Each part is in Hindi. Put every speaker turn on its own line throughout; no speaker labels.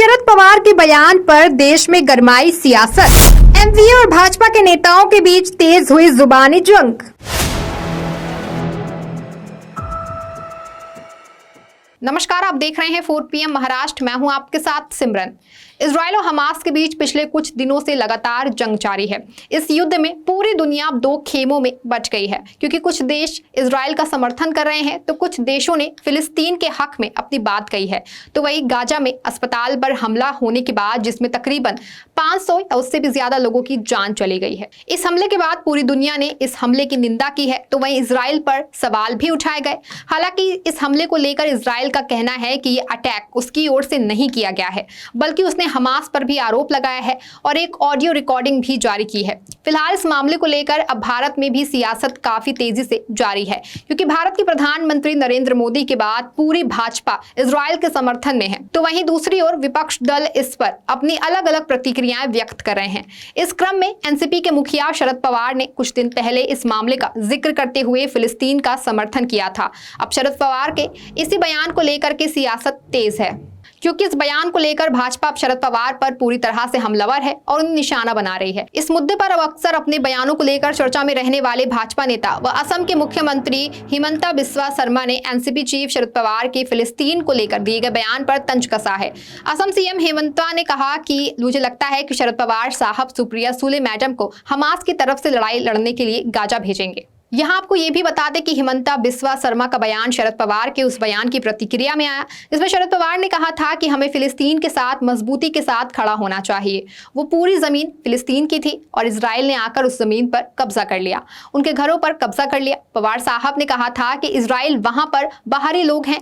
शरद पवार के बयान पर देश में गरमाई सियासत। एमवीए और भाजपा के नेताओं के बीच तेज हुई जुबानी जंग। नमस्कार, आप देख रहे हैं 4 PM महाराष्ट्र। मैं हूं आपके साथ सिमरन। इजराइल और हमास के बीच पिछले कुछ दिनों से लगातार जंग जारी है। इस युद्ध में पूरी दुनिया अब 2 खेमों में बंट गई है, क्योंकि कुछ देश इजराइल का समर्थन कर रहे हैं तो कुछ देशों ने फिलिस्तीन के हक में अपनी बात कही है। तो वही गाजा में अस्पताल पर हमला होने के बाद, जिसमें तकरीबन 500 या उससे भी ज्यादा लोगों की जान चली गई है, इस हमले के बाद पूरी दुनिया ने इस हमले की निंदा की है। तो वहीं इजराइल पर सवाल भी उठाए गए। हालांकि इस हमले को लेकर इजराइल का कहना है कि ये अटैक उसकी ओर से नहीं किया गया है, बल्कि उसने हमास पर भी आरोप लगाया है और एक ऑडियो रिकॉर्डिंग भी जारी की है। फिलहाल इस मामले को लेकर अब भारत में भी सियासत काफी तेजी से जारी है, क्योंकि भारत के प्रधानमंत्री नरेंद्र मोदी के बाद पूरी भाजपा इजराइल के समर्थन में है। तो वहीं दूसरी ओर विपक्ष दल इस पर अपनी अलग अलग प्रतिक्रियाएं व्यक्त कर रहे हैं। इस क्रम में एनसीपी के मुखिया शरद पवार ने कुछ दिन पहले इस मामले का जिक्र करते हुए फिलिस्तीन का समर्थन किया था। अब शरद पवार के इसी बयान को लेकर के सियासत तेज है, क्योंकि इस बयान को लेकर भाजपा अब शरद पवार पर पूरी तरह से हमलावर है और उन्हें निशाना बना रही है। इस मुद्दे पर अब अक्सर अपने बयानों को लेकर चर्चा में रहने वाले भाजपा नेता व असम के मुख्यमंत्री हिमंता बिस्वा शर्मा ने एनसीपी चीफ शरद पवार के फिलिस्तीन को लेकर दिए गए बयान पर तंज कसा है। असम सीएम हिमंता ने कहा कि मुझे लगता है कि शरद पवार साहब सुप्रिया सुले मैडम को हमास की तरफ से लड़ाई लड़ने के लिए गाजा भेजेंगे। यहाँ आपको ये भी बता दें कि हिमंता बिस्वा शर्मा का बयान शरद पवार के उस बयान की प्रतिक्रिया में आया, जिसमें शरद पवार ने कहा था कि हमें फिलिस्तीन के साथ मजबूती के साथ खड़ा होना चाहिए। वो पूरी जमीन फिलिस्तीन की थी और इजराइल ने आकर उस जमीन पर कब्जा कर लिया, उनके घरों पर कब्जा कर लिया। पवार साहब ने कहा था कि इजराइल वहां पर बाहरी लोग हैं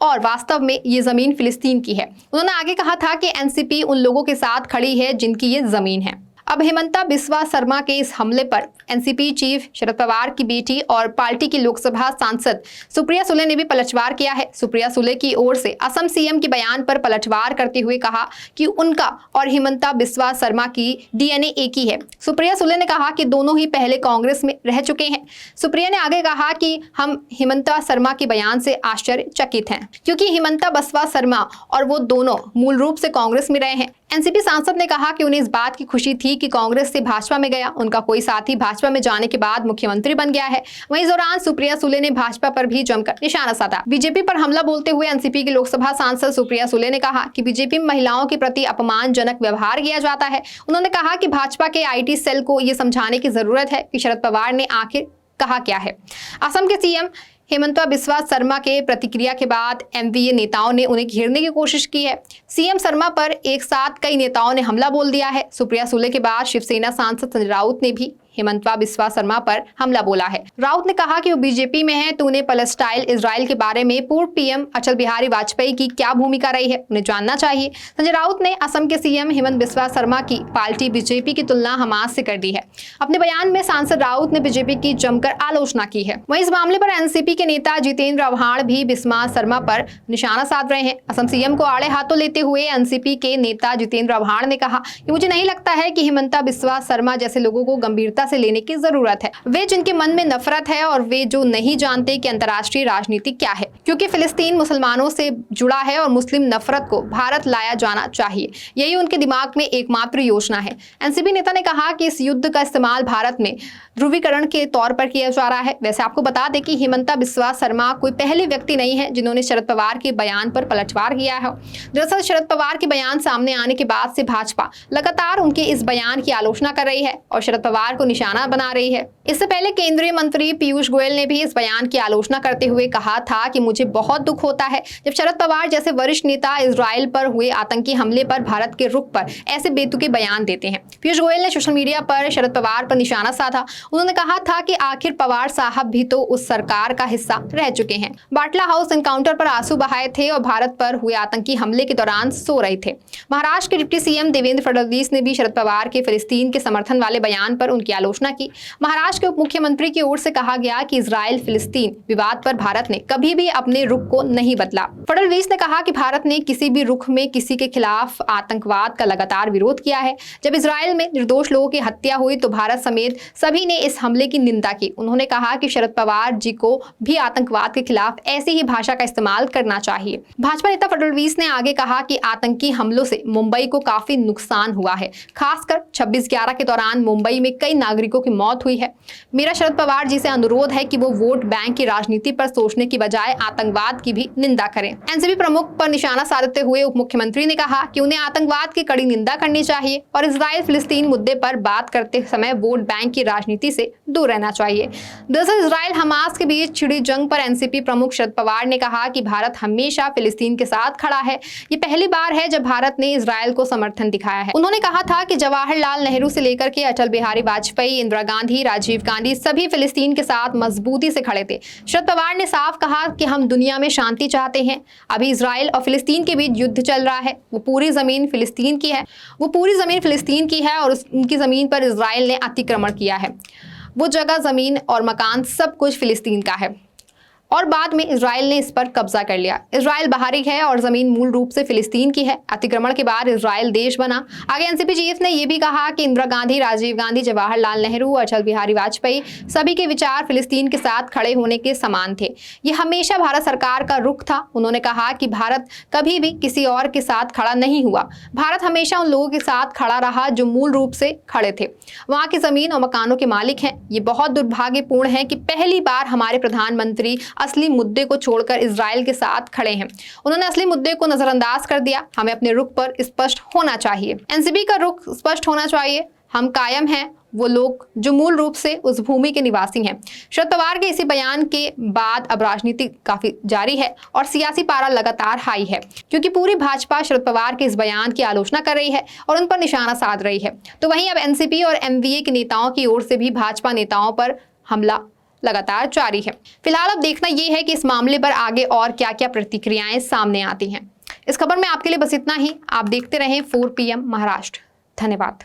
और वास्तव में ये जमीन फिलिस्तीन की है। उन्होंने आगे कहा था कि एनसीपी उन लोगों के साथ खड़ी है जिनकी ये जमीन है। अब हिमंता बिस्वा शर्मा के इस हमले पर एनसीपी चीफ शरद पवार की बेटी और पार्टी की लोकसभा सांसद सुप्रिया सुले ने भी पलटवार किया है। सुप्रिया सुले की ओर से असम सीएम के बयान पर पलटवार करते हुए कहा कि उनका और हिमंता बिस्वा शर्मा की डीएनए एक ही है। सुप्रिया सुले ने कहा कि दोनों ही पहले कांग्रेस में रह चुके हैं। सुप्रिया ने आगे कहा कि हम हिमंता शर्मा के बयान से आश्चर्यचकित हैं, क्योंकि हिमंता बिस्वा शर्मा और वो दोनों मूल रूप से कांग्रेस में रहे हैं। एनसीपी सांसद ने कहा कि उन्हें इस बात की खुशी थी कि कांग्रेस से भाजपा में गया उनका कोई साथी भाजपा में जाने के बाद मुख्यमंत्री बन गया है। वहीं इस दौरान सुप्रिया सुले ने भाजपा पर भी जमकर निशाना साधा। बीजेपी पर हमला बोलते हुए एनसीपी की लोकसभा सांसद सुप्रिया सुले ने कहा कि बीजेपी में महिलाओं के प्रति अपमानजनक व्यवहार किया जाता है। उन्होंने कहा कि भाजपा के आईटी सेल को ये समझाने की जरूरत है कि शरद पवार ने आखिर कहा क्या है। असम के सीएम हिमंता बिस्वा शर्मा के प्रतिक्रिया के बाद एमवीए नेताओं ने उन्हें घेरने की कोशिश की है। सीएम शर्मा पर एक साथ कई नेताओं ने हमला बोल दिया है। सुप्रिया सुले के बाद शिवसेना सांसद संजय राउत ने भी हिमंता बिस्वा शर्मा पर हमला बोला है। राउत ने कहा कि वो बीजेपी में है तो उन्हें पैलेस्टाइन इजराइल के बारे में पूर्व पीएम अटल बिहारी वाजपेयी की क्या भूमिका रही है, उन्हें जानना चाहिए। संजय राउत ने असम के सीएम हिमंता बिस्वा शर्मा की पार्टी बीजेपी की तुलना हमास से कर दी है। अपने बयान में सांसद राउत ने बीजेपी की जमकर आलोचना की है। वहीं इस मामले पर एनसीपी के नेता जितेंद्र आव्हाड भी बिस्वा शर्मा पर निशाना साध रहे हैं। असम सीएम को आड़े हाथों लेते हुए एनसीपी के नेता जितेंद्र आव्हाड ने कहा कि मुझे नहीं लगता है कि हिमंता बिस्वा शर्मा जैसे लोगों को गंभीरता से लेने की जरूरत है। वे जिनके मन में नफरत है और वे जो नहीं जानते कि अंतर्राष्ट्रीय राजनीति क्या है, क्योंकि फिलिस्तीन मुसलमानों से जुड़ा है और मुस्लिम नफरत को भारत लाया जाना चाहिए, यही उनके दिमाग में एकमात्र योजना है। एनसीपी नेता ने कहा कि इस युद्ध का इस्तेमाल भारत में ध्रुवीकरण के तौर पर किया जा रहा है। वैसे आपको बता दें कि हिमंता बिस्वा शर्मा कोई पहले व्यक्ति नहीं है जिन्होंने शरद पवार के बयान पर पलटवार किया है। दरअसल शरद पवार के बयान सामने आने के बाद से भाजपा लगातार उनके इस बयान की आलोचना कर रही है और शरद पवार को निशाना बना रही है। इससे पहले केंद्रीय मंत्री पीयूष गोयल ने भी इस बयान की आलोचना करते हुए कहा था कि मुझे बहुत दुख होता है जब शरद पवार जैसे वरिष्ठ नेता इजराइल पर हुए आतंकी हमले पर भारत के रुख पर ऐसे बेतुके बयान देते हैं। पीयूष गोयल ने सोशल मीडिया पर शरद पवार पर निशाना साधा। उन्होंने कहा था कि आखिर पवार साहब भी तो उस सरकार का हिस्सा रह चुके हैं। बाटला हाउस एनकाउंटर पर आंसू बहाए थे और भारत पर हुए आतंकी हमले के दौरान सो रहे थे। महाराष्ट्र के डिप्टी सीएम देवेंद्र फडणवीस ने भी शरद पवार के फिलिस्तीन के समर्थन वाले बयान पर उनकी आलोचना की। महाराष्ट्र के उप मुख्यमंत्री की ओर से कहा गया कि इजराइल फिलिस्तीन विवाद पर भारत ने कभी भी अपने रुख को नहीं बदला। फडणवीस ने कहा कि भारत ने किसी भी रुख में किसी के खिलाफ आतंकवाद का लगातार विरोध किया है। जब इजराइल में निर्दोष लोगों की हत्या हुई तो भारत समेत सभी ने इस हमले की निंदा की। उन्होंने कहा कि शरद पवार जी को भी आतंकवाद के खिलाफ ऐसी ही भाषा का इस्तेमाल करना चाहिए। भाजपा नेता फडणवीस ने आगे कहा कि आतंकी हमलों से मुंबई को काफी नुकसान हुआ है, खासकर 26/11 के दौरान मुंबई में कई नागरिकों की मौत हुई है। मेरा शरद पवार जी से अनुरोध है कि वो वोट बैंक की राजनीति पर सोचने की बजाय आतंकवाद की भी निंदा करें। एनसीपी प्रमुख पर निशाना साधते हुए उप मुख्यमंत्री ने कहा कि उन्हें आतंकवाद की कड़ी निंदा करनी चाहिए और इजराइल फिलिस्तीन मुद्दे पर बात करते समय वोट बैंक की राजनीति से दूर रहना चाहिए। दरअसल इजराइल हमास के बीच छिड़ी जंग पर एनसीपी प्रमुख शरद पवार ने कहा कि भारत हमेशा फिलिस्तीन के साथ खड़ा है। ये पहली बार है जब भारत ने इजराइल को समर्थन दिखाया है। उन्होंने कहा था कि जवाहरलाल नेहरू से लेकर के अटल बिहारी वाजपेयी, इंदिरा गांधी, राजीव गांधी सभी फिलिस्तीन के साथ मजबूती से खड़े थे। शरद पवार ने साफ कहा कि हम दुनिया में शांति चाहते हैं। अभी इजराइल और फिलिस्तीन के बीच युद्ध चल रहा है। वो पूरी जमीन फिलिस्तीन की है और उनकी जमीन पर इजराइल ने अतिक्रमण किया है। वो जगह, जमीन और मकान सब कुछ फिलिस्तीन का है और बाद में इजराइल ने इस पर कब्जा कर लिया। इजराइल बाहरी है और जमीन मूल रूप से फिलिस्तीन की है। अतिक्रमण के बाद इजराइल देश बना। आगे एनसीपी चीफ ने यह भी कहा कि इंदिरा गांधी, राजीव गांधी, जवाहरलाल नेहरू, अटल बिहारी वाजपेयी सभी के विचार फिलिस्तीन के साथ खड़े होने के समान थे। ये हमेशा भारत सरकार का रुख था। उन्होंने कहा कि भारत कभी भी किसी और के साथ खड़ा नहीं हुआ। भारत हमेशा उन लोगों के साथ खड़ा रहा जो मूल रूप से खड़े थे, वहां की जमीन और मकानों के मालिक हैं। ये बहुत दुर्भाग्यपूर्ण है कि पहली बार हमारे प्रधानमंत्री असली मुद्दे को छोड़कर इजराइल के साथ खड़े हैं। उन्होंने असली मुद्दे को नजरअंदाज कर दिया। हमें अपने रुख पर स्पष्ट होना चाहिए। एनसीपी का रुख स्पष्ट होना चाहिए। हम कायम हैं वो लोग जो मूल रूप से उस भूमि के निवासी हैं। शरद पवार के इसी बयान के बाद अब राजनीति काफी जारी है और सियासी पारा लगातार हाई है, क्योंकि पूरी भाजपा शरद पवार के इस बयान की आलोचना कर रही है और उन पर निशाना साध रही है। तो वहीं अब एनसीपी और एमवीए के नेताओं की ओर से भी भाजपा नेताओं पर हमला लगातार जारी है। फिलहाल अब देखना यह है कि इस मामले पर आगे और क्या क्या प्रतिक्रियाएं सामने आती हैं। इस खबर में आपके लिए बस इतना ही। आप देखते रहें 4 PM महाराष्ट्र। धन्यवाद।